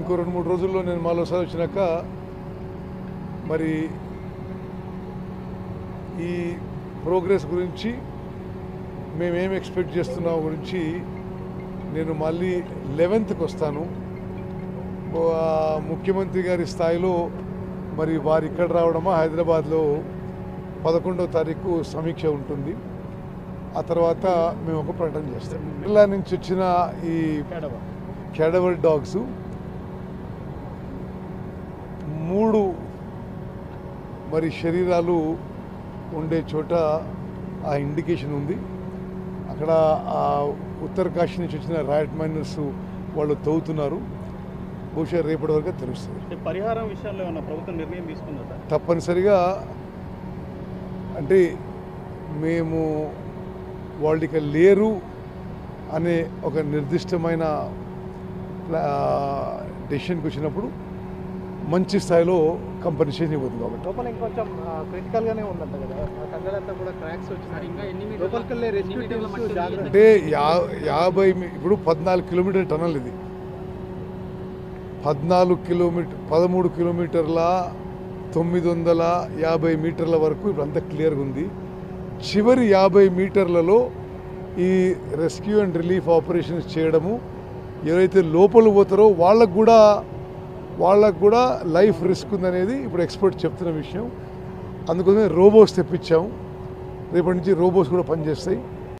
ఇంకో 2-3 రోజుల్లో నేను మరోసారి వచ్చినాక మరి ఈ ప్రోగ్రెస్ గురించి మేమేం ఎక్స్పెక్ట్ చేస్తున్నాం గురించి నేను మళ్ళీ 11th వస్తాను. ముఖ్యమంత్రి గారి స్థాయిలో మరి వారు ఇక్కడ రావడమా హైదరాబాద్లో 11వ తారీఖు సమీక్ష ఉంటుంది. ఆ తర్వాత మేము ఒక ప్రకటన చేస్తాం. జిల్లా నుంచి వచ్చిన ఈ క్యాడవర్ డాగ్స్ 3 మరి శరీరాలు ఉండే చోట ఆ ఇండికేషన్ ఉంది. అక్కడ ఆ ఉత్తరకాశీ నుంచి వచ్చిన ర్యాట్ మైనర్స్ వాళ్ళు తవ్వుతున్నారు. బహుశా రేపటి వరకు తెలుస్తుంది. పరిహారం విషయాల్లో ఏమన్నా ప్రభుత్వం నిర్ణయం తీసుకుందా? తప్పనిసరిగా అంటే మేము వాళ్ళు ఇక లేరు అనే ఒక నిర్దిష్టమైన డెసిషన్కి వచ్చినప్పుడు మంచి స్థాయిలో కంపెన్సేషన్ ఇవ్వదు. కాబట్టి లోపల ఇంకొంచెం క్రిటికల్గానే ఉందంట కదా, కంగడంతా కూడా క్రాక్స్ వచ్చినాయి. అంటే 50 ఇప్పుడు 14 కిలోమీటర్ టనల్ ఇది. 13 కిలోమీటర్ల 950 మీటర్ల వరకు ఇప్పుడు అంతా క్లియర్గా ఉంది. చివరి 50 మీటర్లలో ఈ రెస్క్యూ అండ్ రిలీఫ్ ఆపరేషన్స్ చేయడము, ఎవరైతే లోపల పోతారో వాళ్ళకు కూడా లైఫ్ రిస్క్ ఉందనేది ఇప్పుడు ఎక్స్పర్ట్ చెప్తున్న విషయం. అందుకోసమే రోబోస్ తెప్పించాము. రేపటి నుంచి రోబోస్ కూడా పనిచేస్తాయి.